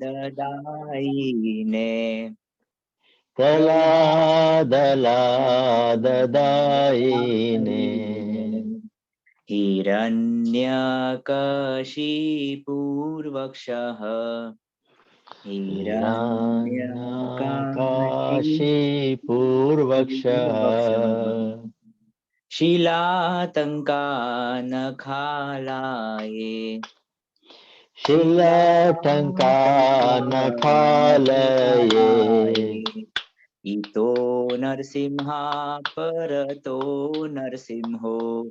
Dadaine Praladadaine Hiranyakashipurvakshaha Hiranyakashipurvakshaha Shilatankanakalaye Shilatankanakalaye Ito Narsimha Parato Narsimho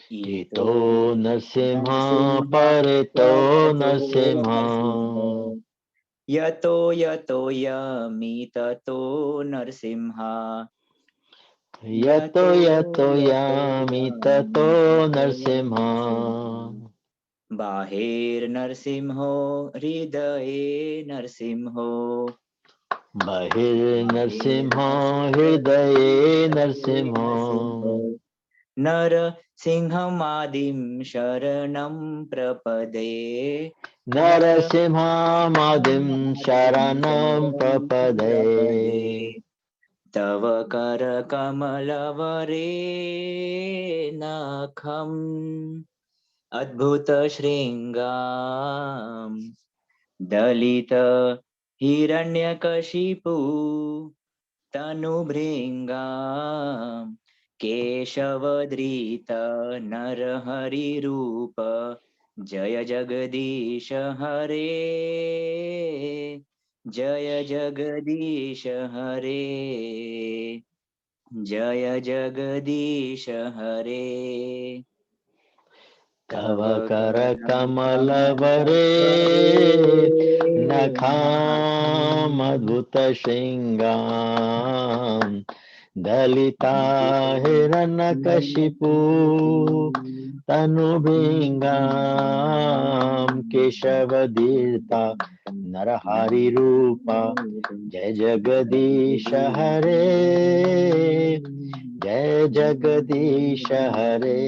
Ito Ito Narsimha Narsimha Parito Parato Narsimha Narsimho Yato Yato Yamitato Narsimha Yato Yato Yato Yato Yamitato Yamitato Narsimha Narsimha Bahir Narsimho Hridaye Narsimho Bahir Bahir Narsimha Narsimho Hridaye Hridaye Narsimha Narsimho Nara Singhamadim Sharanam Prapade Nara Narasimha Madim Singhamadim Sharanam Sharanam Prapade Prapade Tava Kara Kamalavare Nakham Adbhuta Shringam Dalita Hiranyakashipu Tanubhringam Keshavadrita Narahari Rupa Jaya Jagadish Hare Jaya Jagadish Hare Jaya Jagadish Hare Tavakara Kamalavare Kamalavare Nakham Nakham Adbhuta Shringam Dalita Hiranakashipu Tanubhingam Keshavadita Narahari Rupa Jai Jagadisha Hare Jai Jagadisha Hare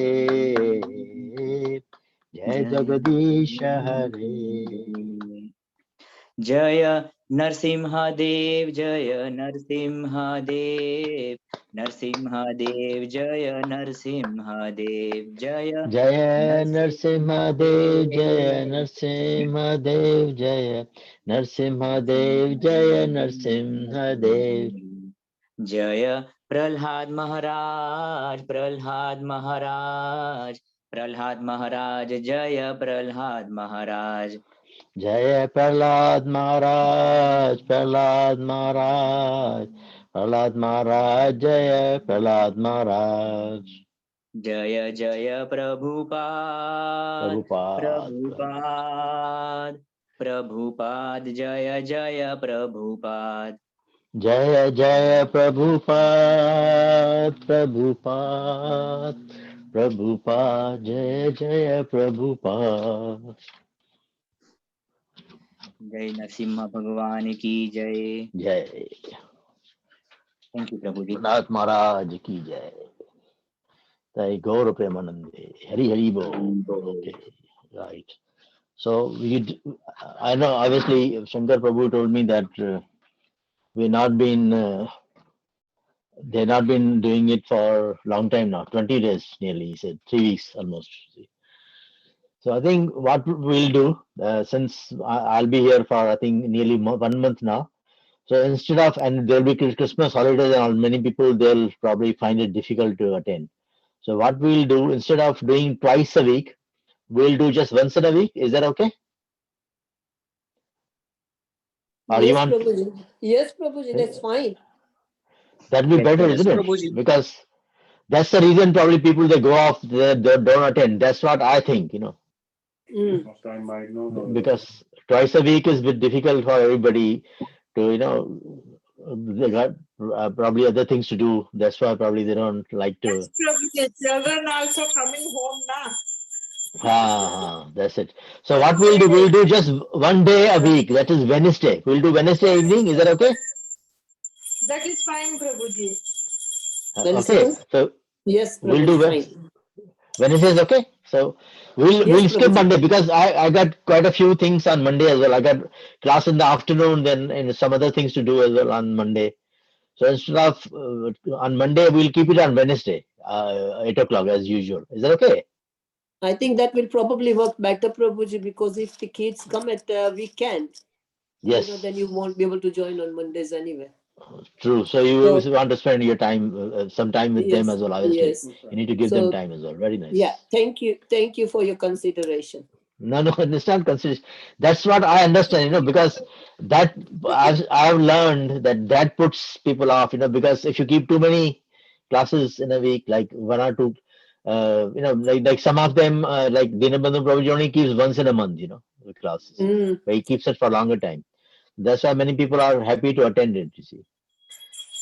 Jai Jagadisha Hare Jaya Narsimhadev, Jaya Narsimhadev, Narsimhadev, Jaya Narsimhadev, Jaya Jaya Narsimhadev, Jaya Narsimhadev. Narsimhadev, Jaya Narsimhadev, Jaya Narsimhadev, Jaya Prahlad Maharaj, Prahlad Maharaj, Prahlad Maharaj, Jaya Prahlad Maharaj. Jaya Prahlad Maharaj, Prahlad Maharaj, Prahlad Maharaj, Jaya Prahlad Maharaj, Jaya Jaya Prabhupada, Prabhupada, Prabhupada, Prabhupada, Jaya Jaya Prabhupada. Jaya Jaya Prabhupada, Prabhupada, Prabhupada, Jaya Jaya Prabhupada. Jai Narsimha Bhagwan ki Jai. Jai. Thank you, Prabhuji. Nath Maharaj ki Jai. Jai Gaur Premanande. Hari Hari Bo. Okay, right. So I know obviously Shankar Prabhu told me that we not been they've not been doing it for a long time now, 20 days nearly. He said 3 weeks almost. So I think what we'll do, since I'll be here for I think nearly 1 month now. So instead of, and there'll be Christmas holidays and all, many people they'll probably find it difficult to attend. So what we'll do, instead of doing twice a week, we'll do just once in a week. Is that okay? Or you Yes, want, Prabhuji. Yes, Prabhuji, that's fine. that'd be Yes, better, Prabhuji. isn't it? Because that's the reason probably people they go off, they don't attend. That's what I think, because twice a week is a bit difficult for everybody to, they got probably other things to do. That's why probably they don't like to. Prabhuji, children also coming home now. That's it. So what we'll do just one day a week. That is Wednesday. We'll do Wednesday evening. Is that okay? That is fine, Prabhuji. Wednesday? Okay. So Yes, we'll Prabhuji, do fine. Wednesday is okay. So We'll skip Prabhuji. Monday because I got quite a few things on Monday as well. I got class in the afternoon, then and some other things to do as well on Monday. So instead of on Monday, we'll keep it on Wednesday, 8 o'clock as usual. Is that okay? I think that will probably work better, Prabhuji, because if the kids come at weekend, Yes, then you won't be able to join on Mondays anyway. true. So you want to spend your time, some time with them Yes, as well. Obviously, yes. you need to give them So, time as well. Very nice. yeah, thank you for your consideration. No, it's not considered. That's what I understand, because that I've learned that puts people off, because if you keep too many classes in a week, like one or two, like some of them, like Dinabandhu Prabhuji only keeps once in a month, the classes, but he keeps it for a longer time. That's why many people are happy to attend it, you see.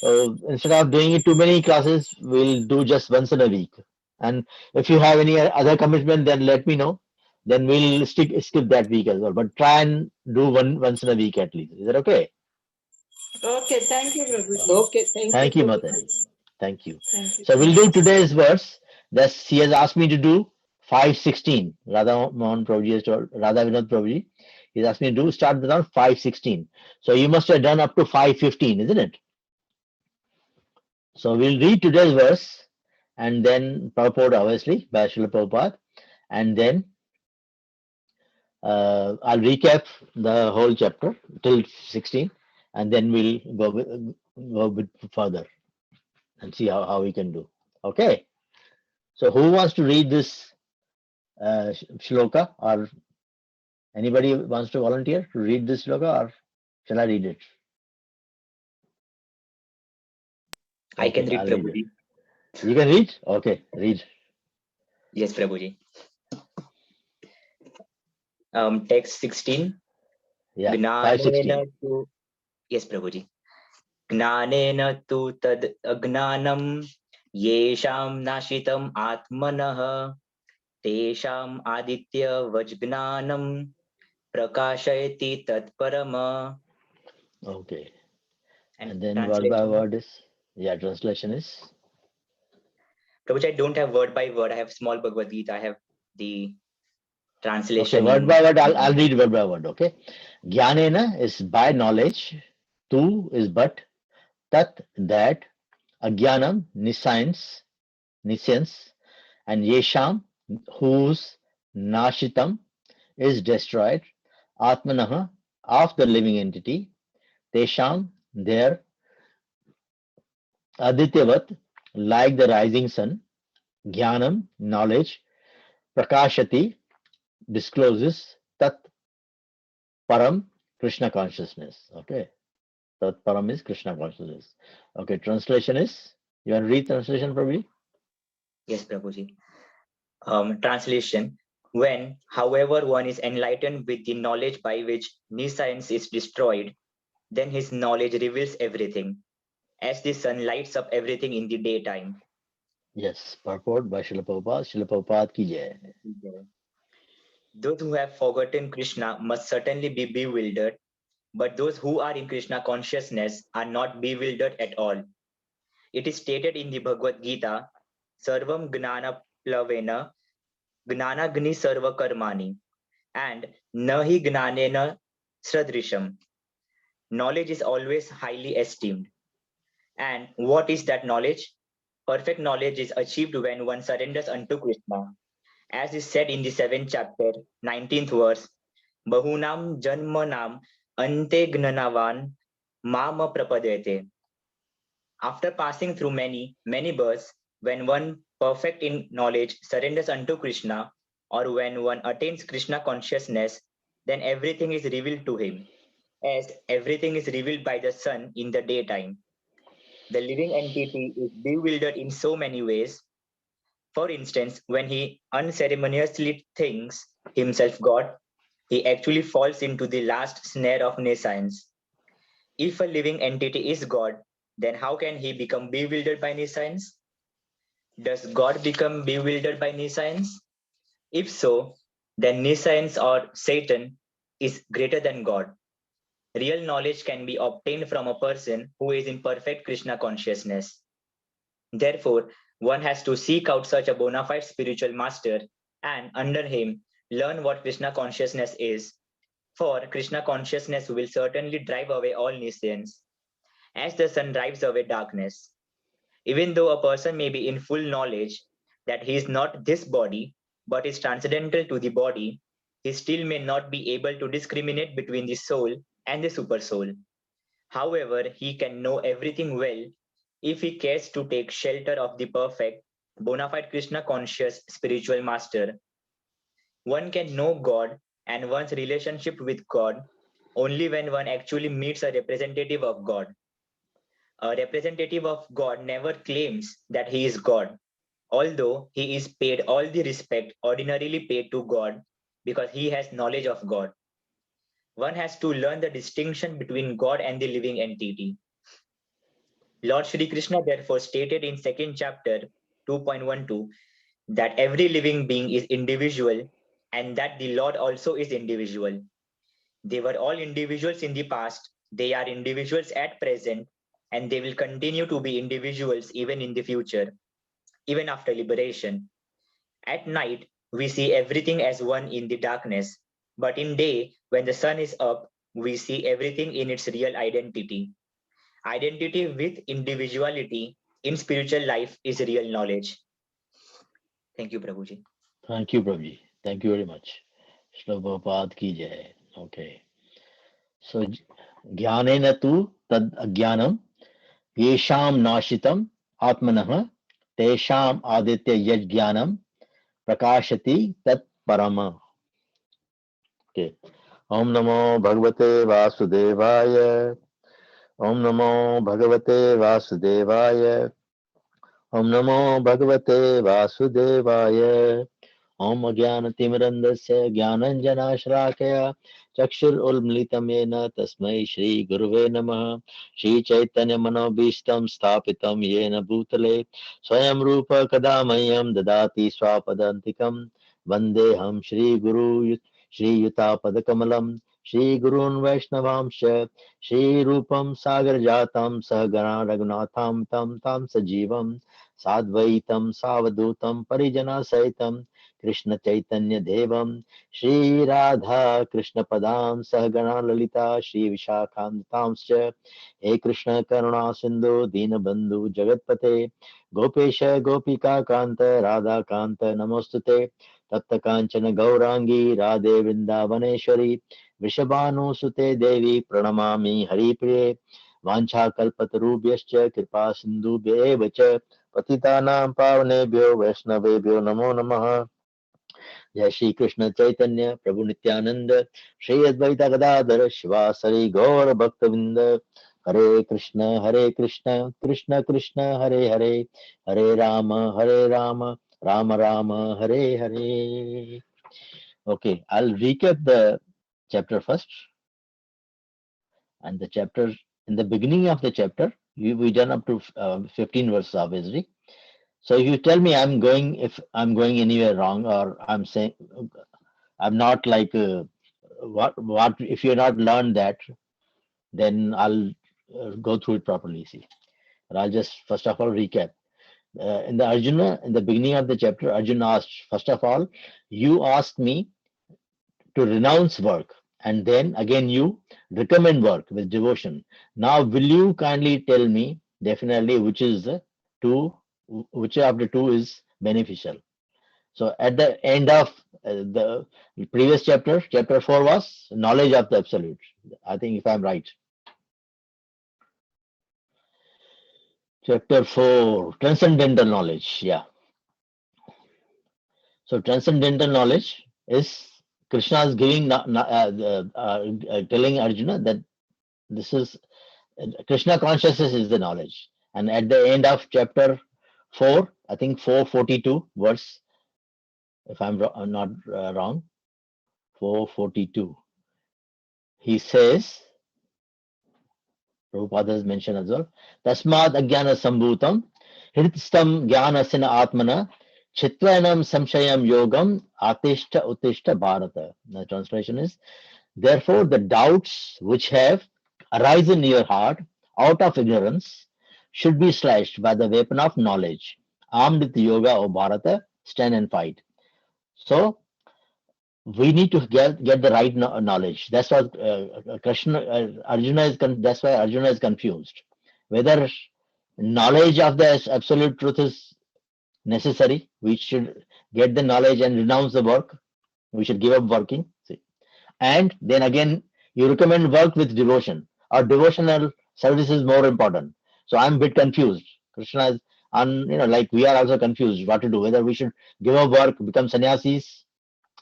So instead of doing it too many classes, we'll do just once in a week. And if you have any other commitment, then let me know. Then we'll skip that week as well. But try and do once in a week at least. Is that okay? Okay, thank you, Prabhuji. Okay, Thank you, Prabhuji. Mataji. Thank you. Thank you. So we'll do today's verse. He has asked me to do 5:16. Radha Mohan Prabhuji has told, Radha Vinod Prabhuji. He's asked me to start with around 5:16. So you must have done up to 5:15, isn't it? So we'll read today's verse and then purport, obviously, by Srila Prabhupada, and then I'll recap the whole chapter till 16, and then we'll go a bit further and see how we can do. Okay. So who wants to read this shloka, or anybody wants to volunteer to read this shloka, or shall I read it? I can Okay, read, I'll read it. Prabhuji. You can read? Okay, read. Yes, Prabhuji. Text 16. Yeah, Gnanena 5:16. tu, yes, Prabhuji. Gnanena tu tad agnanam yesham nashitam atmanah tesham aditya vajgnanam prakashayati tatparama. Okay. And And then word by translation. word is, translation is. Prabhuji, I don't have word by word. I have small Bhagavad Gita. I have the Okay, translation word in. by word, I'll read word by word, okay? Jnanena is by knowledge, tu is but, tat that, agyanam nescience, and yesham whose nashitam is destroyed, atmanaha of the living entity, tesham their, adityavat like the rising sun, jnanam knowledge, prakashati discloses, tat param Krishna consciousness, okay? Tat param is Krishna consciousness. Okay, translation is, you want to read translation probably? Yes, Prabhuji. Translation. When, however, one is enlightened with the knowledge by which nescience is destroyed, then his knowledge reveals everything, as the sun lights up everything in the daytime. Yes, purport by Srila Prabhupada. Srila Prabhupada ki jai. Those who have forgotten Krishna must certainly be bewildered, but those who are in Krishna consciousness are not bewildered at all. It is stated in the Bhagavad Gita, Sarvam Gnana Plavena Gnana Gni Sarva Karmani, and Nahi Gnanena Sradrisham. Knowledge is always highly esteemed. And what is that knowledge? Perfect knowledge is achieved when one surrenders unto Krishna. As is said in the 7th chapter, 19th verse, Bahunam Janmanam Ante Gnanavan Mama Prapadete. After passing through many, many births, when one perfect in knowledge surrenders unto Krishna, or when one attains Krishna consciousness, then everything is revealed to him, as everything is revealed by the sun in the daytime. The living entity is bewildered in so many ways. For instance, when he unceremoniously thinks himself God, he actually falls into the last snare of nescience. If a living entity is God, then how can he become bewildered by nescience? Does God become bewildered by nescience? If so, then nescience or Satan is greater than God. Real knowledge can be obtained from a person who is in perfect Krishna consciousness. Therefore, one has to seek out such a bona fide spiritual master and under him learn what Krishna consciousness is. For Krishna consciousness will certainly drive away all nescience, as the sun drives away darkness. Even though a person may be in full knowledge that he is not this body, but is transcendental to the body, he still may not be able to discriminate between the soul and the supersoul. However, he can know everything well if he cares to take shelter of the perfect, bona fide Krishna conscious spiritual master. One can know God and one's relationship with God only when one actually meets a representative of God. A representative of God never claims that he is God, although he is paid all the respect ordinarily paid to God because he has knowledge of God. One has to learn the distinction between God and the living entity. Lord Shri Krishna therefore stated in second chapter 2.12 that every living being is individual and that the Lord also is individual. They were all individuals in the past, they are individuals at present, and they will continue to be individuals even in the future, even after liberation. At night, we see everything as one in the darkness, but in day, when the sun is up, we see everything in its real identity. Identity with individuality in spiritual life is real knowledge. Thank you, Prabhuji. Thank you, Prabhuji. Thank you very much. Shri Prabhupada ki jai. Okay. So, jnanena tu tad ajnanam yesham nashitam atmanah tesham aditya yaj jnanam prakashati tat parama. Okay. Om Namo Bhagavate Vasudevaya. Om Namo Bhagavate Vasudevaya. Om Namo Bhagavate Vasudevaya. Om Ajnanatimirandasya Jnananjanashrakaya Chakshur Ulmlitam Yena Tasmai Shri Guruve Namah. Shri Chaitanya Manobishtam Sthapitam Yena Bhutale Swayam Rupa Kadamayam Dadati Swapadantikam Vandeham Shri Guru Shri Yuta Padakamalam Shri Gurun Vaishnavamsha Shri Rupam Sagar Jatam Sahagana Raghunatham Tam Tam Sajivam Sadvaitam Savadutam Parijana Saitam Krishna Chaitanya Devam Shri Radha Krishna Padam Sahagana Lalita Shri Vishakhantamscha He Krishna Karuna Sindhu Dinabandhu Jagatpate Gopesha Gopika Kanta Radha Kanta Namostute Tapta Kanchana Gaurangi Radhe Vrindavaneshwari Vrishabhanu Sute Devi Pranamami Haripriye Vancha Kalpatarubhyascha Kripa Sindhu Bevacha Patitanam Pavanebhyo Vaishnavebhyo Namo Namaha Jai Shri Krishna Chaitanya Prabhu Nityananda Shri Advaita Gadadhara Shivasari Gaura Bhaktavinda Hare Krishna Krishna Krishna Hare Hare Hare Rama Rama Rama Hare Hare. Okay, I'll recap the chapter first. And the chapter, in the beginning of the chapter, we done up to 15 verses obviously. So if you tell me if I'm going anywhere wrong, or I'm saying I'm not like what if you're not learned that, then I'll go through it properly. See, and I'll just first of all recap. In the beginning of the chapter, Arjuna asked, first of all, you asked me to renounce work, and then again you recommend work with devotion. Now, will you kindly tell me definitely which of the two is beneficial? So at the end of the previous chapter, chapter 4 was knowledge of the absolute. I think if I'm right. Chapter 4, transcendental knowledge. Yeah. So knowledge is Krishna is giving telling Arjuna that this is Krishna consciousness is the knowledge. And at the end of chapter 4, I think 442 verse, if I'm not wrong, 442, he says, Prabhupada has mentioned as well, Tasmad Ajnana Sambhutam Hritistam Jnanasena Atmana Chitvanam Samshayam Yogam Atishta Utishta Bharata. The translation is, therefore the doubts which have arisen in your heart out of ignorance should be slashed by the weapon of knowledge. Armed with yoga, O Bharata, stand and fight. So we need to get the right knowledge. That's what Krishna, Arjuna is. That's why Arjuna is confused. Whether knowledge of the absolute truth is necessary, we should get the knowledge and renounce the work. We should give up working. See. And then again, you recommend work with devotion. Or devotional service is more important. So I'm a bit confused. Krishna is, like we are also confused what to do. Whether we should give up work, become sannyasis,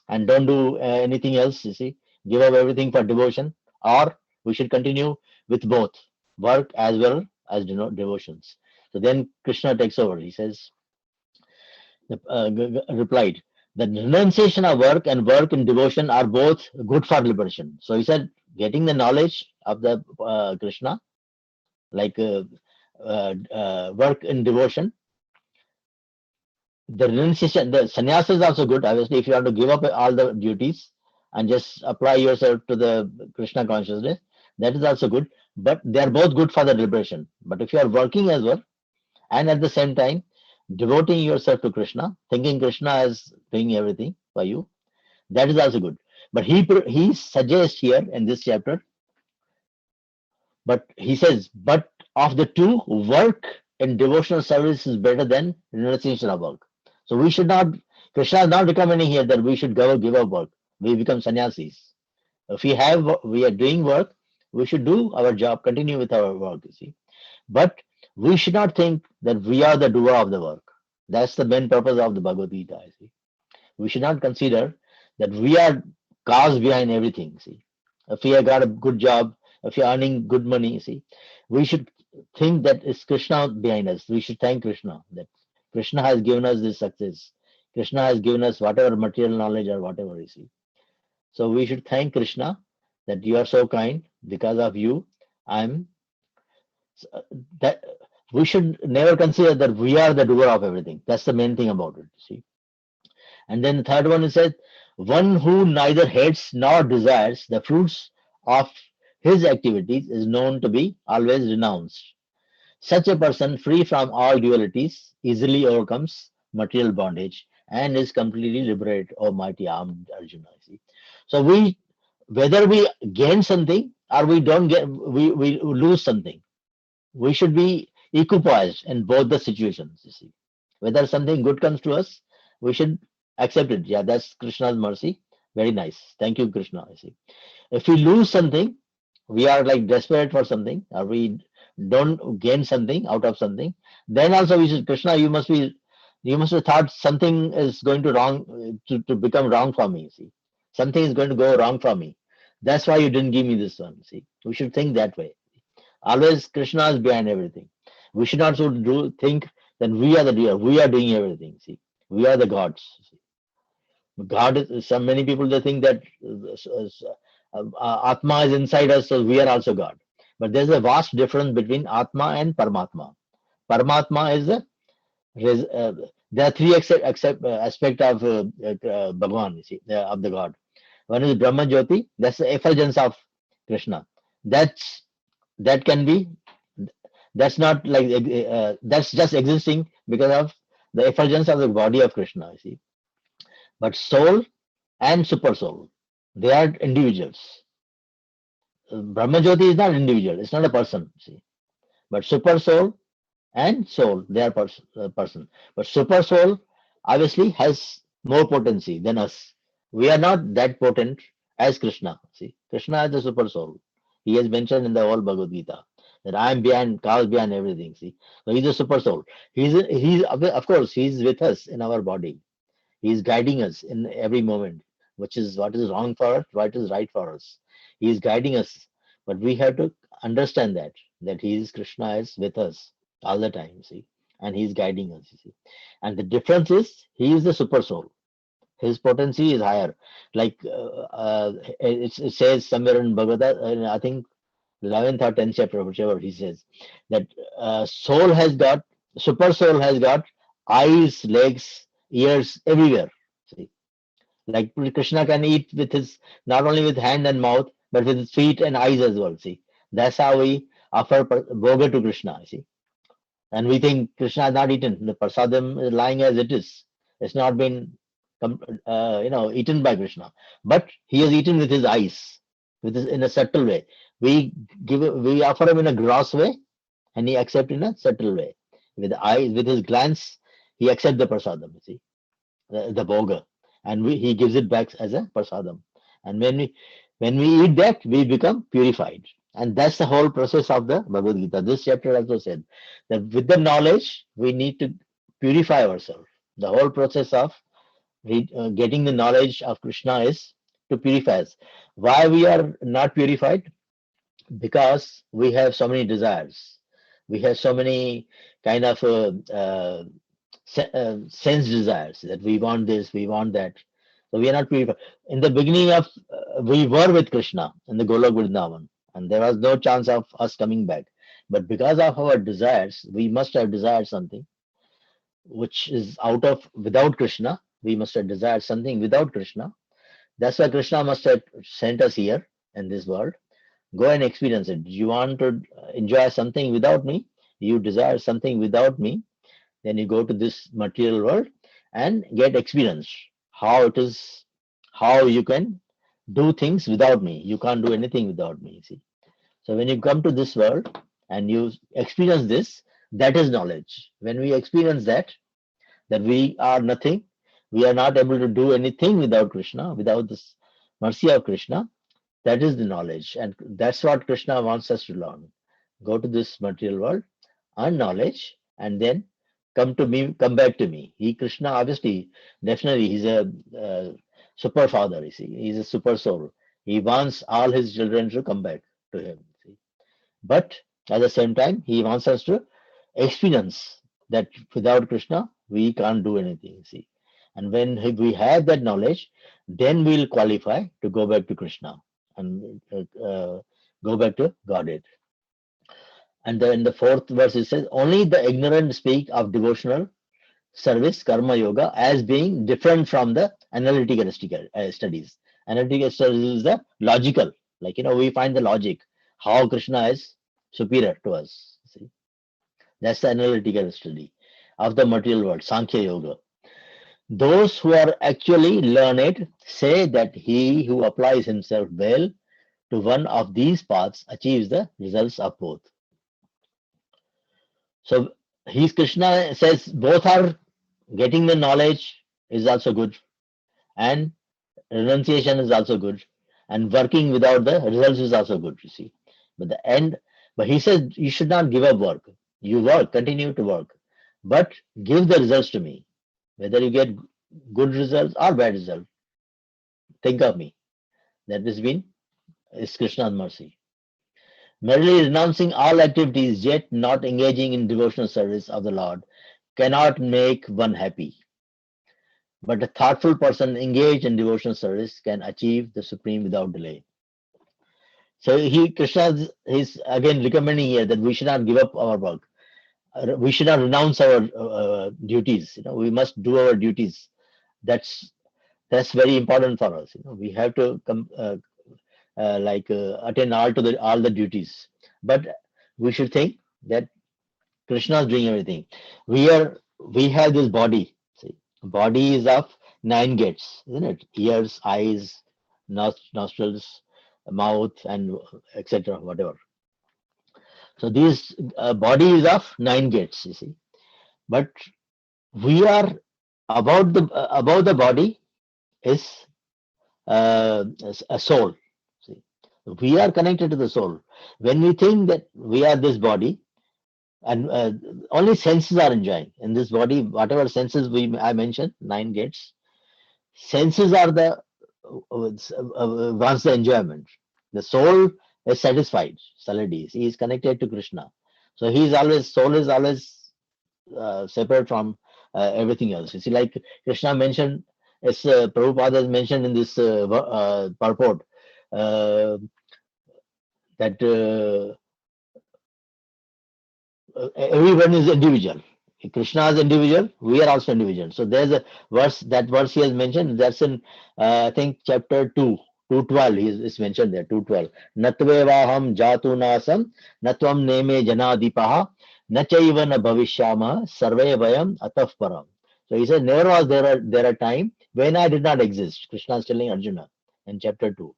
and don't do anything else, you see, give up everything for devotion, or we should continue with both work as well as devotions. So then Krishna takes over. He says, replied, the renunciation of work and work in devotion are both good for liberation. So he said, getting the knowledge of the Krishna, like work in devotion, the renunciation, the sannyasa is also good. Obviously, if you want to give up all the duties and just apply yourself to the Krishna consciousness, that is also good. But they are both good for the liberation. But if you are working as well, and at the same time devoting yourself to Krishna, thinking Krishna is doing everything for you, that is also good. But he suggests here in this chapter, but he says, but of the two, work in devotional service is better than renunciation of work. So we should not, Krishna is not recommending here that we should give up work. We become sannyasis. If we are doing work, we should do our job, continue with our work, you see. But we should not think that we are the doer of the work. That's the main purpose of the Bhagavad Gita, you see. We should not consider that we are cause behind everything, see. If we have got a good job, if you're earning good money, see, we should think that it's Krishna behind us. We should thank Krishna that Krishna has given us this success. Krishna has given us whatever material knowledge or whatever, you see. So we should thank Krishna that you are so kind. Because of you, I'm that we should never consider that we are the doer of everything. That's the main thing about it, see. And then the third one is that one who neither hates nor desires the fruits of his activities is known to be always renounced. Such a person, free from all dualities, easily overcomes material bondage and is completely liberated, O mighty armed Arjuna. See? So whether we gain something or we don't get, we lose something, we should be equipoised in both the situations. You see, whether something good comes to us, we should accept it. Yeah, that's Krishna's mercy. Very nice. Thank you, Krishna. You see, if we lose something, we are like desperate for something, or we don't gain something out of something, then also we should, Krishna, you must have thought something is going to wrong to become wrong for me. See, something is going to go wrong for me. That's why you didn't give me this one. See, we should think that way. Always Krishna is behind everything. We should not think that we are the doer. We are doing everything. See, we are the gods. See. God is. Many people they think that Atma is inside us, so we are also God. But there's a vast difference between Atma and Paramatma. Paramatma is there are three aspects of Bhagwan, you see, of the God. One is Brahma Jyoti, that's the effulgence of Krishna. That can be, that's not like, that's just existing because of the effulgence of the body of Krishna, you see. But soul and super soul, they are individuals. Brahma Jyoti is not individual, it's not a person, see. But super soul and soul, they are person. But super soul obviously has more potency than us. We are not that potent as Krishna. See, Krishna is the super soul. He has mentioned in the whole Bhagavad Gita that I am beyond, cause beyond everything. See, so he's a super soul. He's of course he's with us in our body. He's guiding us in every moment, which is what is wrong for us, what is right for us. He is guiding us, but we have to understand that he is, Krishna is with us all the time, see, and he's guiding us, you see. And the difference is he is the super soul. His potency is higher. Like it says somewhere in Bhagavad, I think 11th or 10th chapter, whichever he says, that super soul has got eyes, legs, ears everywhere. See, like Krishna can eat with his, not only with hand and mouth, but with his feet and eyes as well. See, that's how we offer bhoga to Krishna. See, and we think Krishna has not eaten. The prasadam is lying as it is. It's not been eaten by Krishna. But he has eaten with his eyes, in a subtle way. We offer him in a gross way, and he accepts in a subtle way. With the eyes, with his glance, he accepts the prasadam. You see, the bhoga, and he gives it back as a prasadam. And when we eat that, we become purified. And that's the whole process of the Bhagavad Gita. This chapter also said that with the knowledge, we need to purify ourselves. The whole process of getting the knowledge of Krishna is to purify us. Why we are not purified? Because we have so many desires. We have so many kind of sense desires that we want this, we want that. So we are not purified. In the beginning of, we were with Krishna in the Golok Vrindavan, and there was no chance of us coming back. But because of our desires, we must have desired something which is without Krishna. We must have desired something without Krishna. That's why Krishna must have sent us here in this world. Go and experience it. You want to enjoy something without me? You desire something without me? Then you go to this material world and get experience how it is, how you can do things without me. You can't do anything without me. See. So when you come to this world and you experience this, that is knowledge. When we experience that we are nothing, we are not able to do anything without Krishna, without this mercy of Krishna, that is the knowledge. And that's what Krishna wants us to learn. Go to this material world, earn knowledge, and then come back to me. Krishna, obviously, definitely, he's a super father, you see. He's a super soul. He wants all his children to come back to him. See. But at the same time, he wants us to experience that without Krishna, we can't do anything, see. And when we have that knowledge, then we'll qualify to go back to Krishna and go back to Godhead. And then in the fourth verse, it says, only the ignorant speak of devotional service, karma yoga, as being different from the analytical studies. Analytical studies is the logical, like, we find the logic, how Krishna is superior to us. See? That's the analytical study of the material world, Sankhya Yoga. Those who are actually learned say that he who applies himself well to one of these paths achieves the results of both. So Krishna says both are getting the knowledge is also good, and renunciation is also good, and working without the results is also good, you see. But he says you should not give up work. You work, continue to work, but give the results to me. Whether you get good results or bad results, think of me. That is Krishna's mercy. Merely renouncing all activities yet not engaging in devotional service of the Lord cannot make one happy. But a thoughtful person engaged in devotional service can achieve the supreme without delay. So Krishna is again recommending here that we should not give up our work. We should not renounce our duties. We must do our duties. That's very important for us. We have to attend all the duties. But we should think that Krishna is doing everything. We have this body. See, body is of 9 gates, isn't it? Ears, eyes, nostrils, mouth, and etc. Whatever. So this body is of 9 gates. You see, but we are above the body is a soul. See, we are connected to the soul. When we think that we are this body, and only senses are enjoying in this body, whatever senses I mentioned, 9 gates, senses are the wants the enjoyment. The soul is satisfied. Saladhi, he is connected to Krishna, so soul is always separate from everything else. You see, like Krishna mentioned, as Prabhupada has mentioned in this purport, that everyone is individual. Krishna is individual, we are also individual. So there's a verse, that verse he has mentioned, that's in I think chapter 2, 212, is mentioned there, 212. Natvevaham jatu nasam, natvam neme janadipaha, nachaiva na bhavishyama, sarve vayam ataf param. So he says, never was there a time when I did not exist. Krishna is telling Arjuna in chapter 2.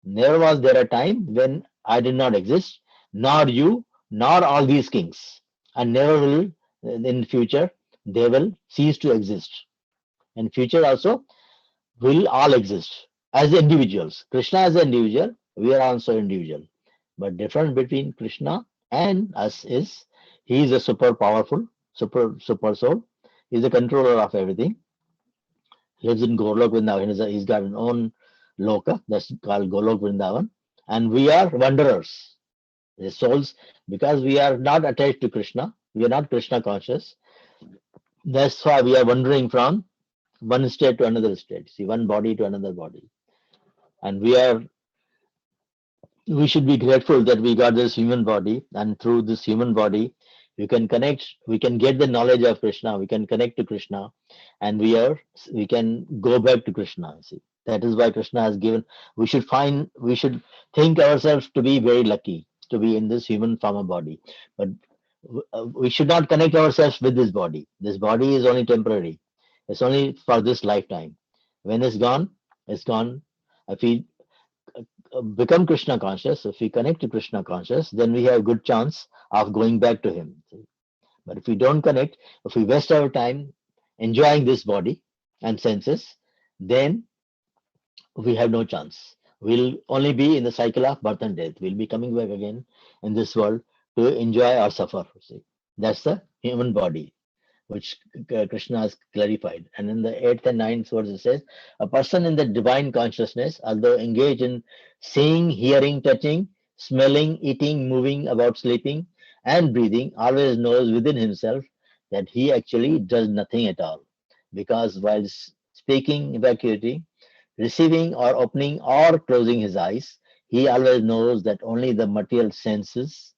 Never was there a time when I did not exist, nor you, nor all these kings, and never will in future they will cease to exist. In future also will all exist as individuals. Krishna as an individual, we are also individual. But difference between Krishna and us is he is a super powerful, super soul. He is the controller of everything. He lives in Golok Vrindavan. He's got an own loka that's called Golok Vrindavan. And we are wanderers, the souls, because we are not attached to Krishna. We are not Krishna conscious. That's why we are wandering from one state to another state. See, one body to another body. And we should be grateful that we got this human body, and through this human body we can connect, we can get the knowledge of Krishna, we can connect to Krishna, and we can go back to Krishna. See, that is why Krishna has given, we should think ourselves to be very lucky to be in this human form of body, but we should not connect ourselves with this body. This body is only temporary, it's only for this lifetime. When it's gone, it's gone. If we become Krishna conscious, if we connect to Krishna conscious, then we have a good chance of going back to him. But if we don't connect, if we waste our time enjoying this body and senses, then we have no chance. We'll only be in the cycle of birth and death. We'll be coming back again in this world to enjoy or suffer. See, that's the human body, which Krishna has clarified. And in the 8th and 9th verse it says, a person in the divine consciousness, although engaged in seeing, hearing, touching, smelling, eating, moving, about sleeping, and breathing, always knows within himself that he actually does nothing at all. Because while speaking vacuity, receiving or opening or closing his eyes, he always knows that only the material senses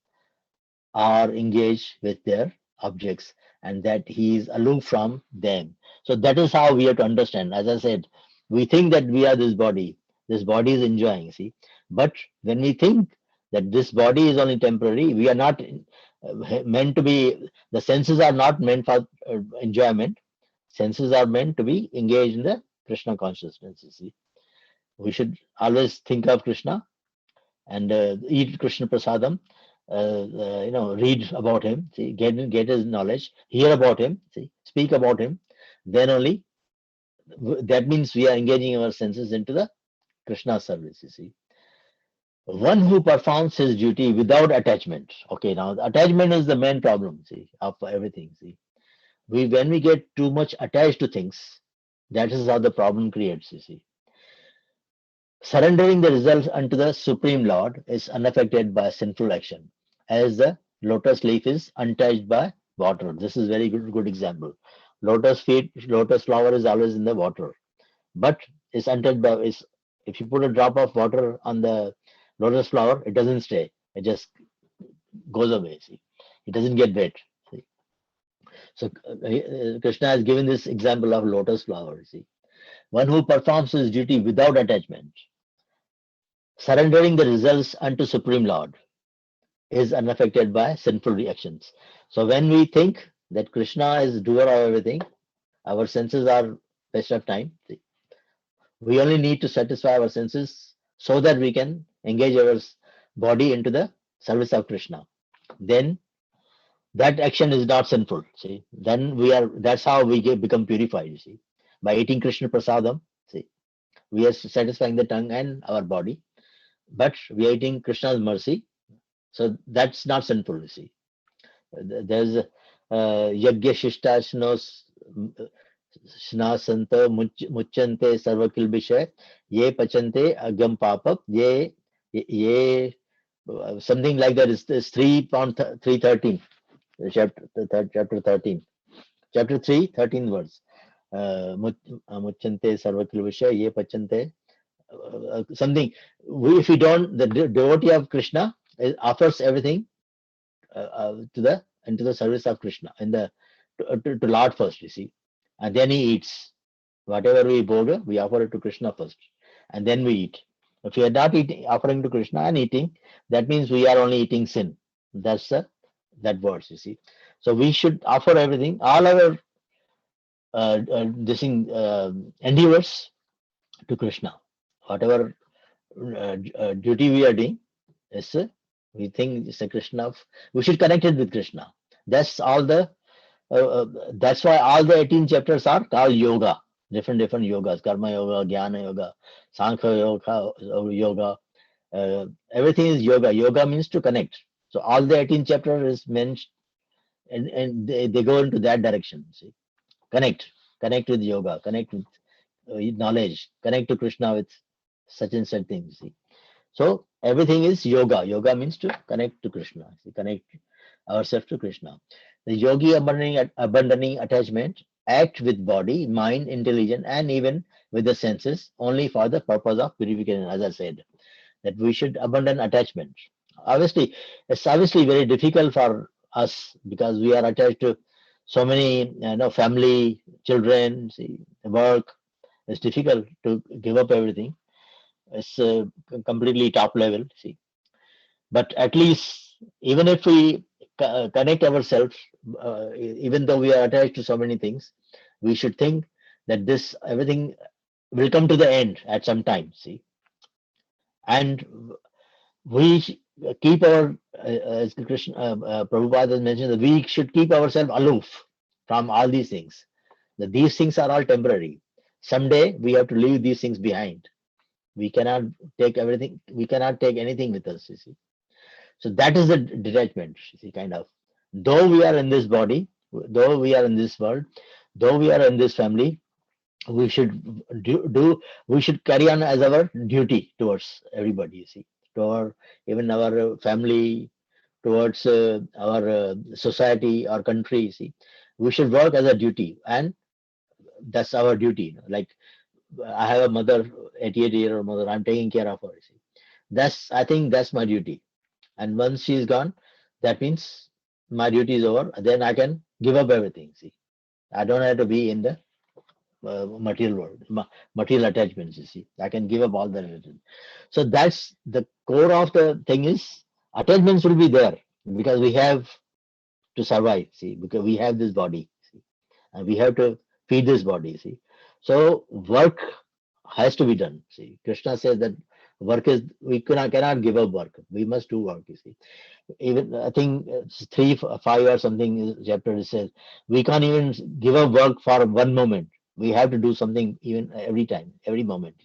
are engaged with their objects and that he is aloof from them. So that is how we have to understand. As I said, we think that we are this body is enjoying, see. But when we think that this body is only temporary, we are not meant to be, the senses are not meant for enjoyment. Senses are meant to be engaged in the Krishna consciousness, you see. We should always think of Krishna and eat Krishna prasadam, read about him, see, get his knowledge, hear about him, see, speak about him. Then only that means we are engaging our senses into the Krishna service. You see, one who performs his duty without attachment. Okay, now attachment is the main problem. See, of everything. See, when we get too much attached to things, that is how the problem creates. You see. Surrendering the results unto the Supreme Lord is unaffected by sinful action, as the lotus leaf is untouched by water. This is very good example. Lotus flower is always in the water, but it's untouched by. If you put a drop of water on the lotus flower, it doesn't stay. It just goes away. See, it doesn't get wet. See? So Krishna has given this example of lotus flower. See, one who performs his duty without attachment, surrendering the results unto Supreme Lord, is unaffected by sinful reactions. So when we think that Krishna is doer of everything, our senses are waste of time. See, we only need to satisfy our senses so that we can engage our body into the service of Krishna. Then that action is not sinful. See, then that's how we become purified. You see, by eating Krishna prasadam. See, we are satisfying the tongue and our body, but we are eating Krishna's mercy. So that's not sinful. You see, there's yagya shishta Shnasanto muchante sarvakil bishay ye pachante agam papap ye something like that is 3.313 chapter 13 chapter 3 13 words muchante sarvakil bishay ye pachante something. If we don't, the devotee of Krishna offers everything into the service of Krishna and to Lord first, you see. And then he eats. Whatever we borrow, we offer it to Krishna first, and then we eat. If we are not offering to Krishna and eating, that means we are only eating sin. That's that verse, you see. So we should offer everything, all our this thing endeavors to Krishna. Whatever duty we are doing, is we think it's a Krishna. We should connect it with Krishna. That's all the. That's why all the 18 chapters are called yoga. Different yogas: karma yoga, jnana yoga, sankhya yoga. Everything is yoga. Yoga means to connect. So all the 18 chapters is meant, and they go into that direction. See, connect with yoga, connect with knowledge, connect to Krishna with such and such things. See. So everything is yoga. Yoga means to connect to Krishna. See, connect ourselves to Krishna. The yogi abandoning attachment act with body, mind, intelligence, and even with the senses only for the purpose of purification. As I said, that we should abandon attachment. Obviously, it's obviously very difficult for us because we are attached to so many, family, children, see, work. It's difficult to give up everything. It's completely top level. See, but at least even if we connect ourselves, even though we are attached to so many things, we should think that this everything will come to the end at some time. See, and we keep our, as Krishna Prabhupada has mentioned, that we should keep ourselves aloof from all these things. That these things are all temporary. Someday we have to leave these things behind. We cannot take everything. We cannot take anything with us. You see. So that is the detachment. You see, kind of. Though we are in this body, though we are in this world, though we are in this family, we should we should carry on as our duty towards everybody. You see, to our even our family, towards our society, our country. You see, we should work as a duty, and that's our duty. Like I have a mother, 88-year-old mother. I'm taking care of her. You see, I think that's my duty. And once she is gone, that means my duty is over. Then I can give up everything. See, I don't have to be in the material world, material attachments. You see, I can give up all that. So that's the core of the thing is attachments will be there because we have to survive. See, because we have this body. See, and we have to feed this body. See, so work has to be done. See, Krishna says that work is we cannot give up work. We must do work. You see, even I think 3, 5 or something chapter it says we can't even give up work for one moment. We have to do something even every time, every moment.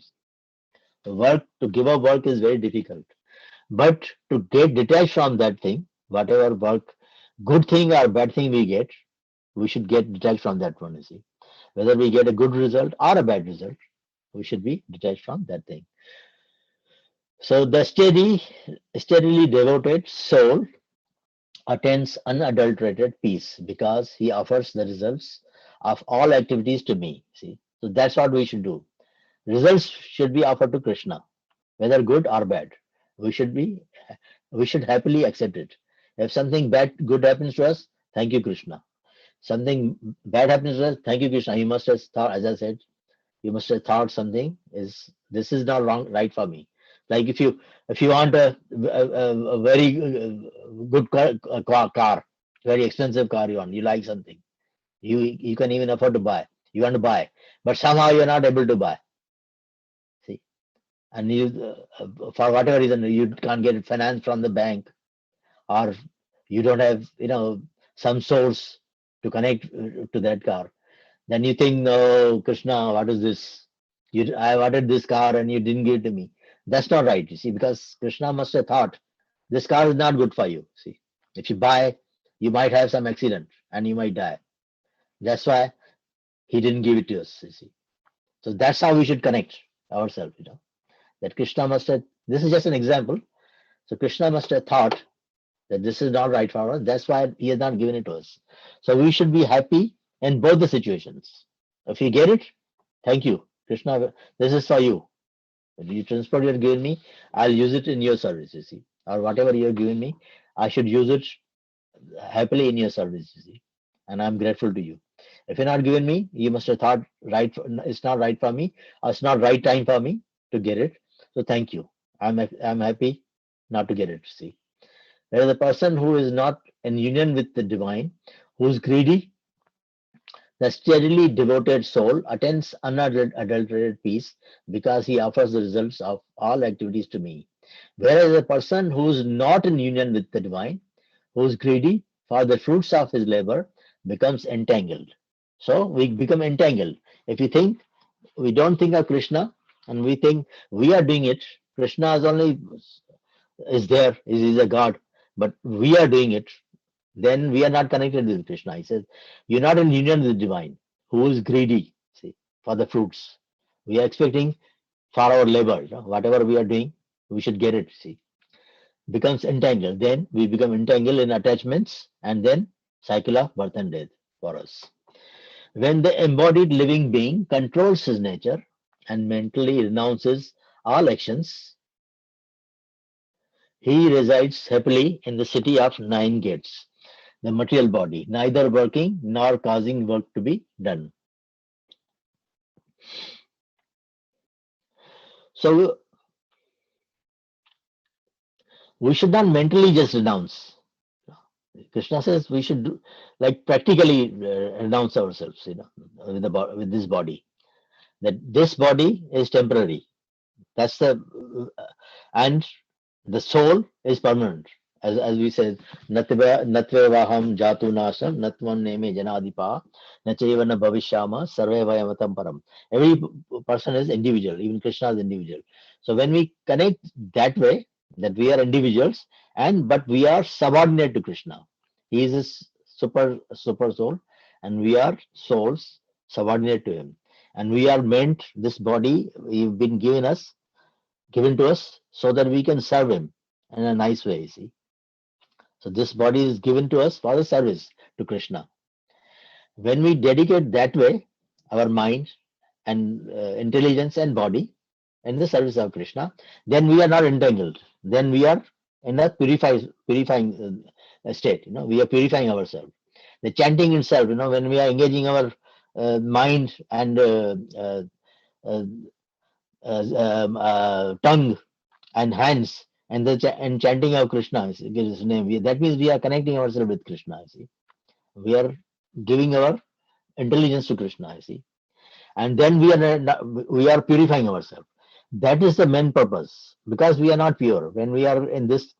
The work to give up work is very difficult, but to get detached from that thing, whatever work, good thing or bad thing we get, we should get detached from that one. You see, whether we get a good result or a bad result, we should be detached from that thing. So the steadily devoted soul attains unadulterated peace because he offers the results of all activities to me. See, so that's what we should do. Results should be offered to Krishna, whether good or bad. We should happily accept it. If something good happens to us, thank you, Krishna. Something bad happens to us, thank you, Krishna. You must have thought, as I said, you must have thought something this is not right for me. Like if you want a very good car, very expensive car you like something, you can even afford to buy. You want to buy, but somehow you're not able to buy. See, and you for whatever reason you can't get finance from the bank, or you don't have some source to connect to that car. Then you think, no, Krishna, what is this? I wanted this car and you didn't give it to me. That's not right, you see, because Krishna must have thought this car is not good for you. See, if you buy, you might have some accident and you might die. That's why he didn't give it to us, you see. So that's how we should connect ourselves, that Krishna must have, this is just an example. So Krishna must have thought that this is not right for us. That's why he has not given it to us. So we should be happy in both the situations. If you get it, thank you, Krishna. This is for you. If you transport you're giving me, I'll use it in your service, you see. Or whatever you're giving me, I should use it happily in your service, you see. And I'm grateful to you. If you're not giving me, you must have thought it's not right for me, or it's not right time for me to get it. So thank you. I'm happy not to get it, see. Whereas the person who is not in union with the divine, who is greedy, The steadily devoted soul attains unadulterated peace because he offers the results of all activities to me. Whereas a person who is not in union with the divine, who is greedy for the fruits of his labor, becomes entangled. So we become entangled. If we think, we don't think of Krishna and we think we are doing it, Krishna is only is there, is a God, but we are doing it, then we are not connected with Krishna. He says, you're not in union with the divine, who is greedy, see, for the fruits. We are expecting for our labor, whatever we are doing, we should get it, see. Becomes entangled. Then we become entangled in attachments and then cycle of birth and death for us. When the embodied living being controls his nature and mentally renounces all actions, he resides happily in the city of nine gates, the material body, neither working nor causing work to be done. So we should not mentally just renounce. Krishna says we should do, like practically renounce ourselves, with this body. That this body is temporary. That's and the soul is permanent. As we said, natvevaham jatu nasam natvam neme janadipa nachevana bhavishyama sarve vayamatam param. Every person is individual, even Krishna is individual. So when we connect that way, that we are individuals, but we are subordinate to Krishna. He is a super soul, and we are souls subordinate to him. And we are meant, this body, we've been given to us so that we can serve him in a nice way, see. So this body is given to us for the service to Krishna. When we dedicate that way our mind and intelligence and body in the service of Krishna, then we are not entangled. Then we are in a purifying state. We are purifying ourselves. The chanting itself, when we are engaging our mind and tongue and hands and and chanting of Krishna, his name. That means we are connecting ourselves with Krishna. See, we are giving our intelligence to Krishna. See, and then we are purifying ourselves. That is the main purpose, because we are not pure. When we are in this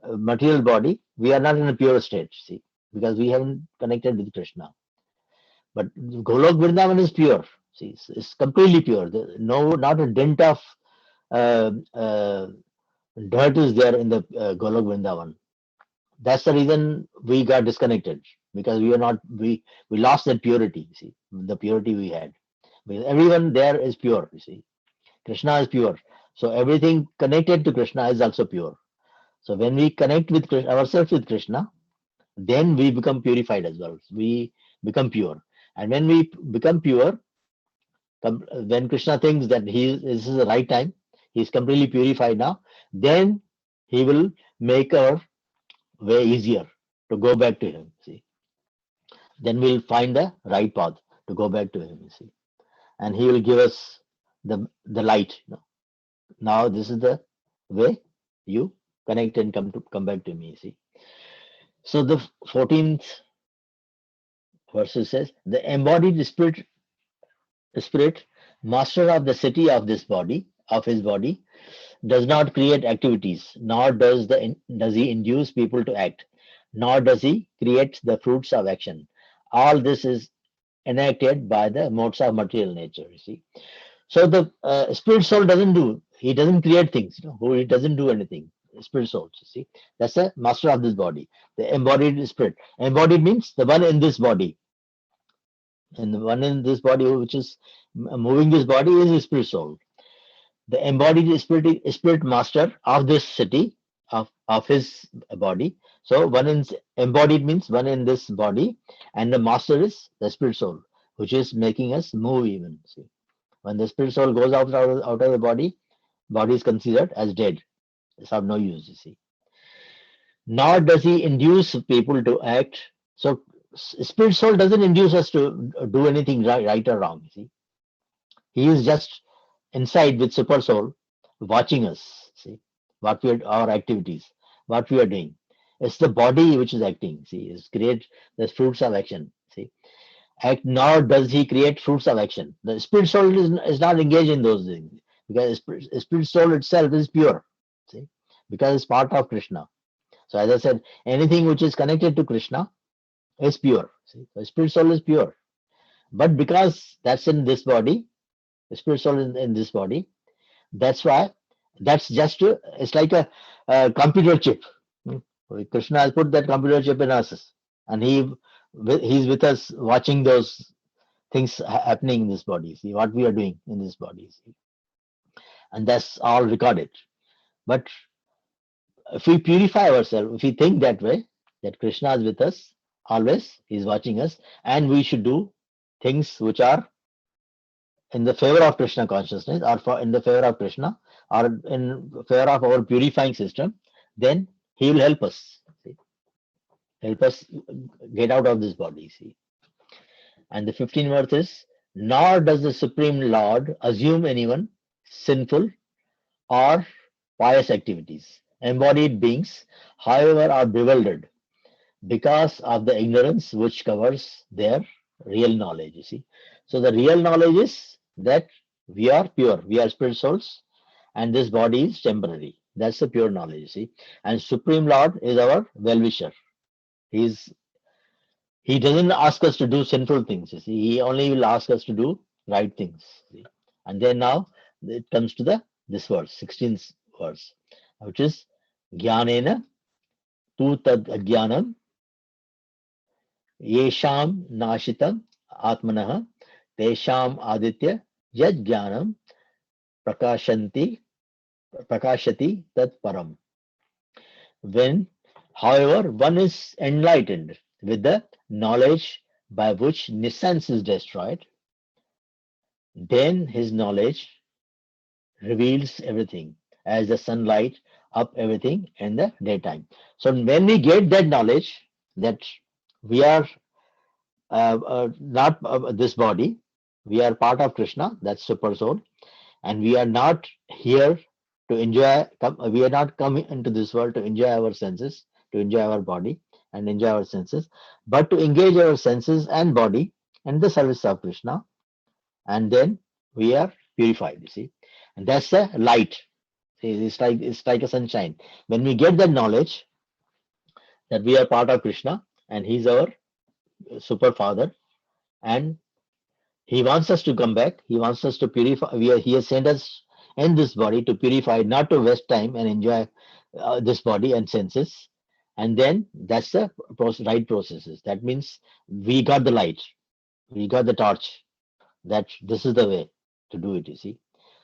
material body, we are not in a pure state. See, because we haven't connected with Krishna. But Golok Vrindavan is pure. See, it's completely pure. Not a dent of dirt is there in the Golok Vrindavan. That's the reason we got disconnected, because we lost that purity. See, the purity we had. Because everyone there is pure. You see, Krishna is pure. So everything connected to Krishna is also pure. So when we connect with ourselves with Krishna, then we become purified as well. We become pure. And when we become pure, when Krishna thinks that this is the right time, he's completely purified now, then he will make our way easier to go back to him. See, then we'll find the right path to go back to him. See, and he will give us the light. Now this is the way you connect and come back to me. See, so the 14th verse says, the embodied spirit, master of the city of his body, does not create activities, nor does he induce people to act, nor does he create the fruits of action. All this is enacted by the modes of material nature. You see, so the spirit soul he doesn't create things. He doesn't do anything. Spirit soul, you see, that's the master of this body, the embodied spirit. Embodied means the one in this body, and the one in this body which is moving this body is the spirit soul. The embodied spirit master of this city of his body. So embodied means one in this body, and the master is the spirit soul, which is making us move even. See, when the spirit soul goes out of the body is considered as dead. It's of no use, you see. Nor does he induce people to act. So spirit soul doesn't induce us to do anything right or wrong. You see, he is just inside with super soul, watching us. See, our activities, what we are doing. It's the body which is acting. See, it's create the fruits of action. See, act, nor does he create fruits of action. The spirit soul is not engaged in those things because spirit soul itself is pure. See, because it's part of Krishna. So as I said, anything which is connected to Krishna is pure. See, the spirit soul is pure. But because that's in this body, the spirit soul in this body, that's why that's just it's like a computer chip. Krishna has put that computer chip in us, and he's with us watching those things happening in this body. See what we are doing in this body, see? And that's all recorded. But if we purify ourselves, if we think that way, that Krishna is with us always, he's watching us, and we should do things which are in the favor of Krishna consciousness, or in the favor of Krishna, or in favor of our purifying system, then he will help us. See? Help us get out of this body. See, and the 15th verse is, nor does the Supreme Lord assume anyone sinful or pious activities. Embodied beings, however, are bewildered because of the ignorance which covers their real knowledge. You see, so the real knowledge is that we are pure, we are spirit souls, and this body is temporary. That's the pure knowledge. You see, and Supreme Lord is our well-wisher. He doesn't ask us to do sinful things. You see, he only will ask us to do right things. See? And then now it comes to this verse, 16th verse, which is Jnanena tu tad ajnanam yesham nashitam atmanah tesham aditya yad jnanam prakashati tat param. When, however, one is enlightened with the knowledge by which nescience is destroyed, then his knowledge reveals everything as the sunlight up everything in the daytime. So when we get that knowledge that we are not this body, we are part of Krishna, that's super soul, and we are not here to enjoy, we are not coming into this world to enjoy our senses, to enjoy our body and enjoy our senses, but to engage our senses and body in the service of Krishna, and then we are purified, you see. And that's the light. See, it's like a sunshine. When we get that knowledge that we are part of Krishna and he's our super father, and he wants us to come back, he wants us to purify. He has sent us in this body to purify, not to waste time and enjoy this body and senses. And then that's the right processes. That means we got the light, we got the torch, that this is the way to do it, you see.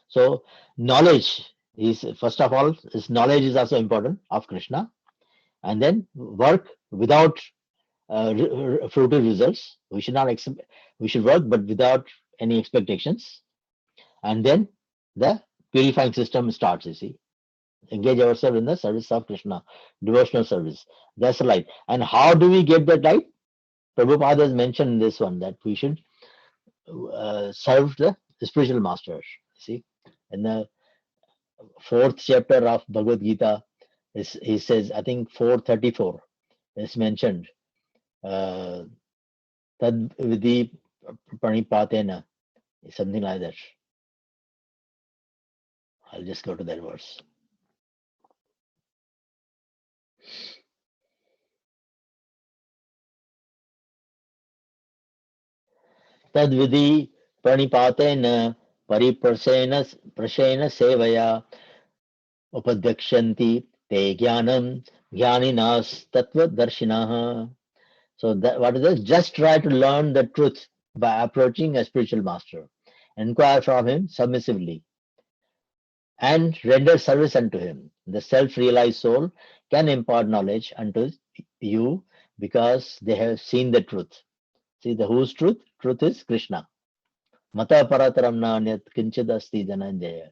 So knowledge is, first of all, knowledge is also important of Krishna, and then work without fruitive results. We should not accept, we should work but without any expectations, and then the purifying system starts, you see. Engage ourselves in the service of Krishna, devotional service. That's the light. And how do we get that light? Prabhupada has mentioned in this one that we should serve the spiritual masters. See, in the 4th chapter of Bhagavad Gita, he says, I think 434 is mentioned. Tad vidhi pranipatena, something like that. I'll just go to that verse. Tad vidhi pranipatena prashena sevaya upadyakshanti te jnanam jnaninas tattva darshinaha. So that, what is this? Just try to learn the truth by approaching a spiritual master. Inquire from him submissively and render service unto him. The self-realized soul can impart knowledge unto you because they have seen the truth. See, the whose truth? Truth is Krishna. Mata parataram nanyat kinchid asti dhananjaya.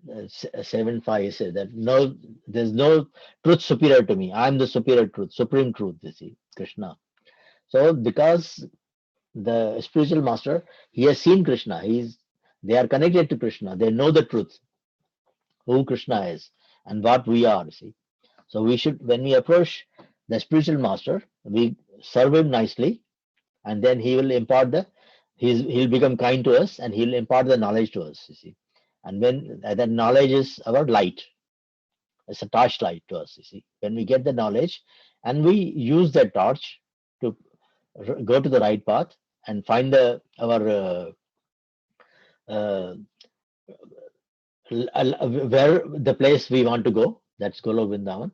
7.5 says that no, there's no truth superior to me. I'm the superior truth, supreme truth, you see, Krishna. So because the spiritual master, he has seen Krishna, they are connected to Krishna, they know the truth, who Krishna is and what we are, see. So we should, when we approach the spiritual master, we serve him nicely and then he will impart he'll become kind to us, and he'll impart the knowledge to us, you see. And when that knowledge is our light, it's a torchlight to us, you see. When we get the knowledge and we use that torch to go to the right path and find our where the place we want to go, that's Golok Vrindavan,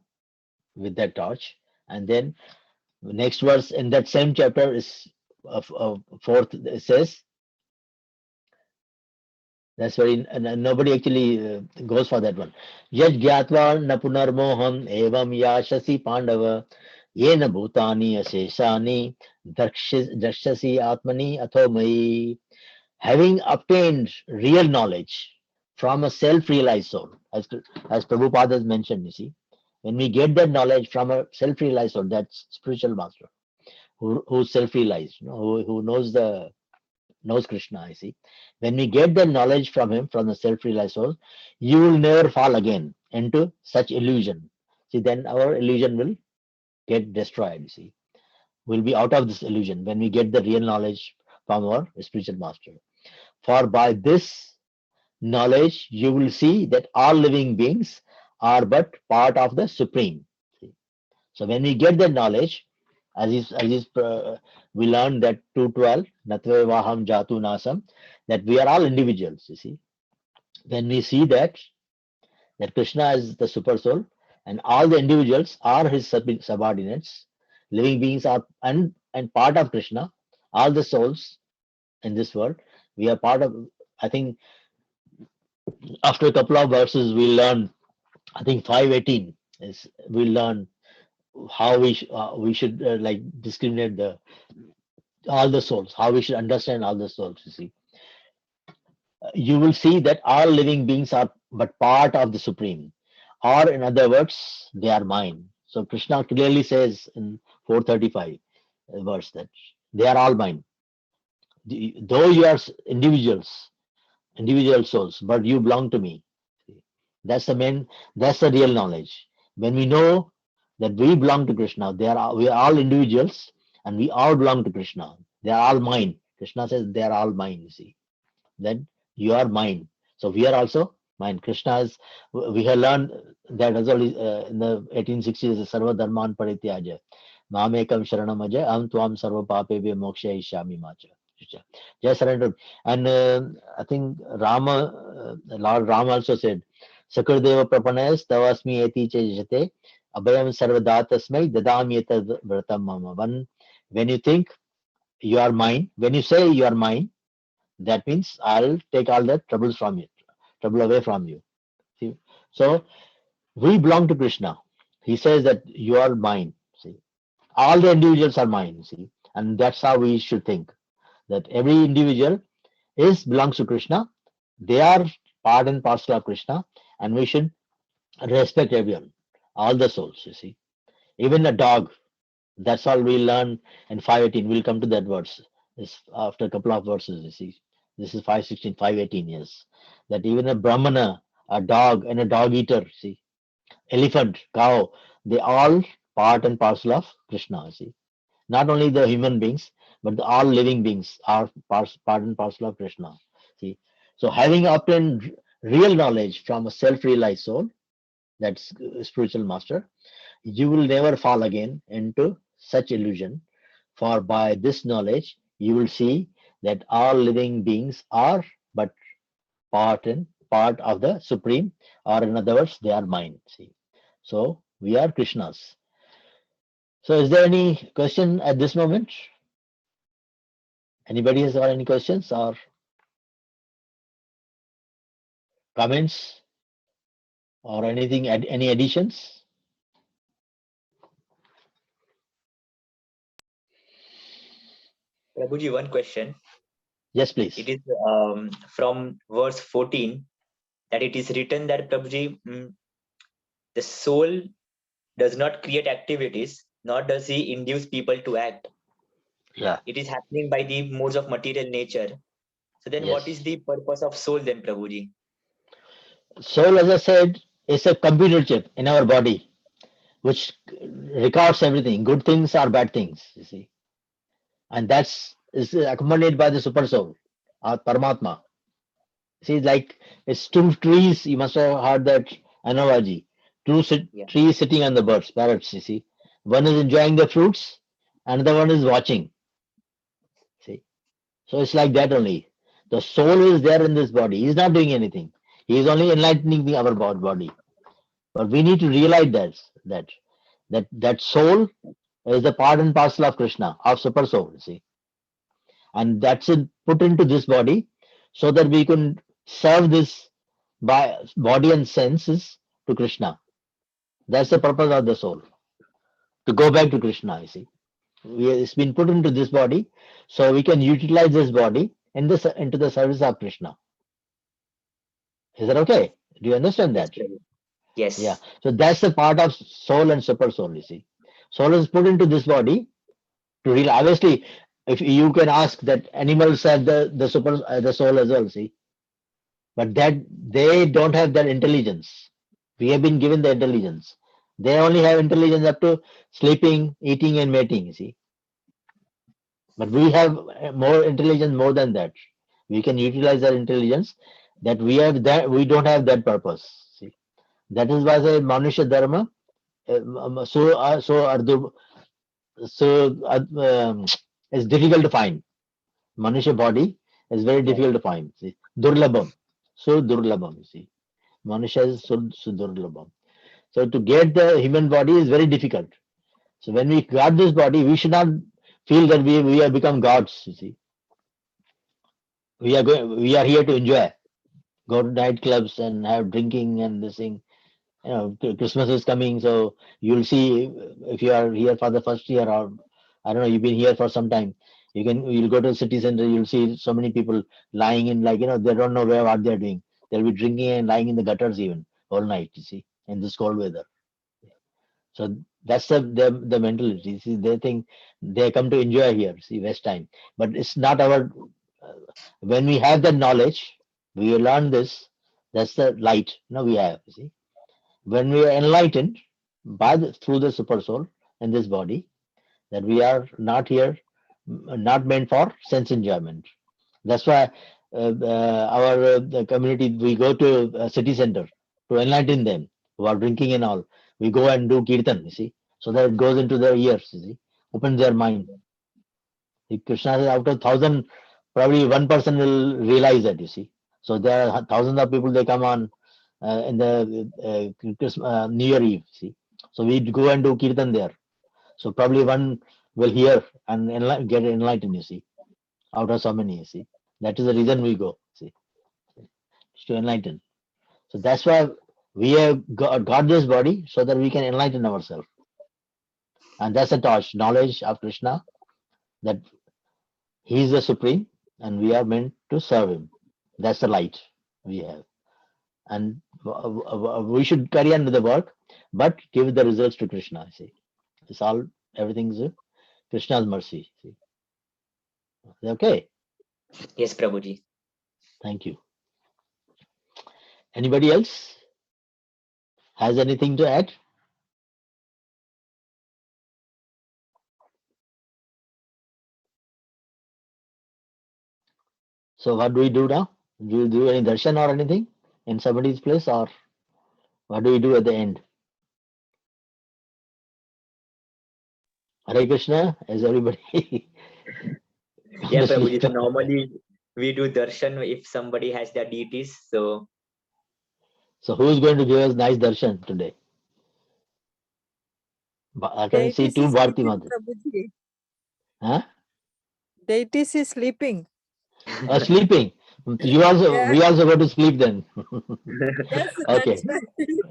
with that torch. And then next verse in that same chapter is fourth. It says, that's very nobody actually goes for that one. Yaj gyatva na punarmoham evam yashasi pandava yena bhutani aseshani dakshasi atmani athomai. Having obtained real knowledge from a self-realized soul, as Prabhupada has mentioned, you see, when we get that knowledge from a self-realized soul, that's spiritual master, who's self-realized, who knows Krishna, you see. When we get that knowledge from him, from the self-realized soul, you will never fall again into such illusion. See, then our illusion will get destroyed, you see. We'll be out of this illusion when we get the real knowledge from our spiritual master. For by this knowledge, you will see that all living beings are but part of the Supreme. So when we get that knowledge, we learn that 212, Natve Vaham Jatu Nasam, that we are all individuals, you see. When we see that Krishna is the super soul and all the individuals are his subordinates, living beings are and part of Krishna, all the souls in this world, we are part of. I think after a couple of verses we learn, I think 518 is we learn how we should like discriminate all the souls, how we should understand all the souls, you see. You will see that all living beings are but part of the Supreme, or in other words, they are mine. So Krishna clearly says in 435 verse that they are all mine. Though you are individual souls, but you belong to me. That's the real knowledge. When we know that we belong to Krishna, we are all individuals and we all belong to Krishna. They are all mine. Krishna says they are all mine, you see. Then you are mine. So we are also mine. We have learned that as well in the 1860s, Sarva Dharman Parityaja. Mamekam Sharanam Aja, Am Tuam Sarva Papebhyo Moksha Ishami Macha. Just surrender. And I think Lord Rama also said, Sakurdeva Prapanayas Tavasmi Eti Chejate Abhayam Sarvadatasmai Dadami Etad Vratam Mama. When you think you are mine, when you say you are mine, that means I'll take all the trouble away from you. See? So we belong to Krishna. He says that you are mine. See, all the individuals are mine. See, and that's how we should think. That every individual belongs to Krishna. They are part and parcel of Krishna, and we should respect everyone, all the souls. You see, even a dog. That's all we learn in 518. We'll come to that verse. It's after a couple of verses. You see, this is 516, 518. Yes, that even a Brahmana, a dog, and a dog eater. See, elephant, cow, they all part and parcel of Krishna. See, not only the human beings, but all living beings are part and parcel of Krishna. See, so having obtained real knowledge from a self-realized soul, that's spiritual master, you will never fall again into such illusion. For by this knowledge, you will see that all living beings are but part of the Supreme, or in other words, they are mine. See, so we are Krishna's. So, is there any question at this moment? Anybody has got any questions or comments or anything? Any additions? Prabhuji, one question. Yes, please. It is from verse 14 that it is written that Prabhuji, the soul does not create activities, nor does he induce people to act. Yeah. It is happening by the modes of material nature. So then what is the purpose of soul then, Prabhuji? Soul, as I said, is a computer chip in our body, which records everything, good things or bad things, you see. and that's is accompanied by the super soul, Paramatma. See, like it's two trees. You must have heard that analogy. Yeah. Trees sitting on the birds, parrots. You see, one is enjoying the fruits, another one is watching. See, so it's like that only. The soul is there in this body. He's not doing anything. He is only enlightening our body. But we need to realize that soul is the part and parcel of Krishna, of super soul. See, and that's put into this body so that we can serve this by body and senses to Krishna. That's the purpose of the soul, to go back to Krishna. You see, it's been put into this body so we can utilize this body into the service of Krishna. Is that okay? Do you understand Yes, that? Prabhu. Yes. Yeah. So that's the part of soul and super soul. You see, soul is put into this body to real. Obviously, if you can ask that animals have the soul as well. See, but that they don't have that intelligence. We have been given the intelligence. They only have intelligence up to sleeping, eating, and mating. You see, but we have more intelligence more than that. We can utilize our intelligence. That we have that we don't have that purpose. See, that is why I say Manusha Dharma. It's difficult to find. Manusha body is very Yeah. difficult to find. See, Durlabham. So Durlabham. You see, Manusha is so Durlabham. So to get the human body is very difficult. So when we got this body, we should not feel that we have become gods. You see, we are here to enjoy, go to nightclubs and have drinking and this thing. You know, Christmas is coming, so you'll see if you are here for the first year or I don't know, you've been here for some time. You'll go to the city center, you'll see so many people lying in like they don't know what they're doing. They'll be drinking and lying in the gutters even all night. You see, in this cold weather. So that's the mentality. See, they think they come to enjoy here. See, West time, but it's not our. When we have that knowledge, we learn this. That's the light. We have. See, when we are enlightened through the super soul in this body, that we are not here, not meant for sense enjoyment. That's why our the community, we go to a city center to enlighten them who are drinking and all. We go and do kirtan, you see, so that it goes into their ears, you see, opens their mind. Krishna says out of 1,000, probably one person will realize that, you see. So there are thousands of people, they come on in the New Year Eve, see. So we go and do kirtan there. So probably one will hear and get enlightened, you see, out of so many, you see. That is the reason we go, see, to enlighten. So that's why we have got this body so that we can enlighten ourselves. And that's the torch, knowledge of Krishna, that he is the supreme and we are meant to serve him. That's the light we have. And we should carry on with the work, but give the results to Krishna, see. It's all, everything's Krishna's mercy, see. Okay. Yes, Prabhuji. Thank you. Anybody else has anything to add? So what do we do now? Do you do any darshan or anything in somebody's place, or what do we do at the end? Hare Krishna, is everybody? Yeah, Prabhuji. So normally we do darshan if somebody has their deities. So So who is going to give us nice darshan today? I can see Deities two is Bharti sleeping, Mata. Prabhuji. Huh? Deities is sleeping. Sleeping. We Yeah. also go to sleep then. Yes, Okay. that's right.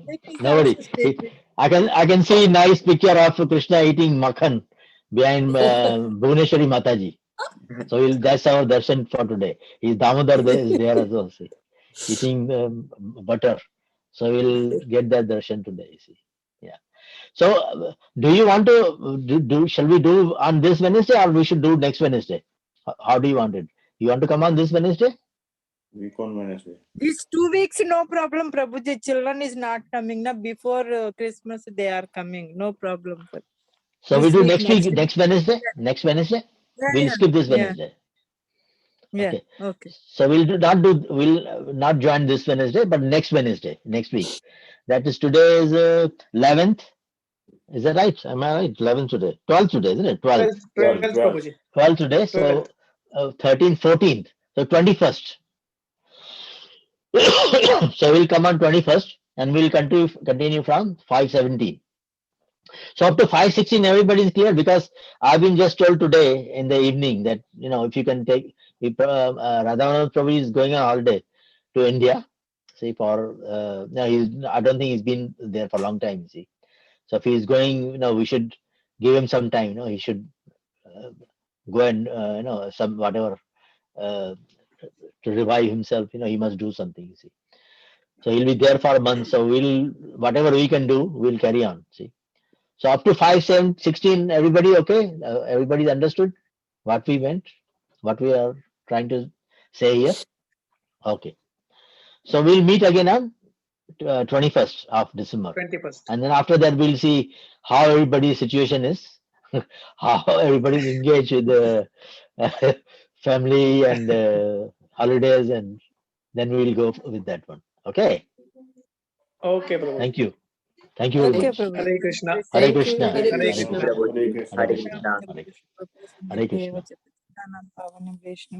Deities No also worry. sleeping. I can see nice picture of Krishna eating makhan behind Bhuvaneshwari Mataji. So that's our darshan for today. His Damodar is there as well. See, eating butter. So we'll get that darshan today. See, yeah. So do you want to Shall we do on this Wednesday or we should do next Wednesday? How do you want it? You want to come on this Wednesday? Week on Wednesday. These 2 weeks, no problem, Prabhuji. Children is not coming. Now before Christmas, they are coming. No problem. So we This do week, next week, next week. next Wednesday? Next Wednesday? We'll skip this Wednesday. Yeah. Okay. Okay. So we'll not join this Wednesday, but next Wednesday, next week. That is today is 11th. Is that right? Am I right? 11th today. 12th today, isn't it? 12th. 12th, Prabhuji. 12th today. So 13th, 14th. So 21st. So we'll come on 21st and we'll continue from 5:17. So up to 5:16, everybody is clear, because I've been just told today in the evening that, if you can take, if Radhanath Prabhu is going on holiday to India, see, no, I don't think he's been there for a long time, see. So if he's going, we should give him some time, he should go and, some whatever, to revive himself, he must do something, you see. So he'll be there for a month. So whatever we can do, we'll carry on, see. So up to 5:16, everybody okay? Everybody understood what we meant, what we are trying to say here? Okay. So we'll meet again on 21st of December. 21st. And then after that, we'll see how everybody's situation is, how everybody's engaged with the family and holidays, and then we will go with that one. Okay. Okay, Prabhu. Thank you. Thank you very Okay, much. Prabhu. Hare Krishna. Hare Thank you. Krishna. Hare Hare Krishna. Krishna. Prabhuji. Krishna. Hare Hare Krishna. Krishna. Hare Krishna. Hare Krishna. Krishna.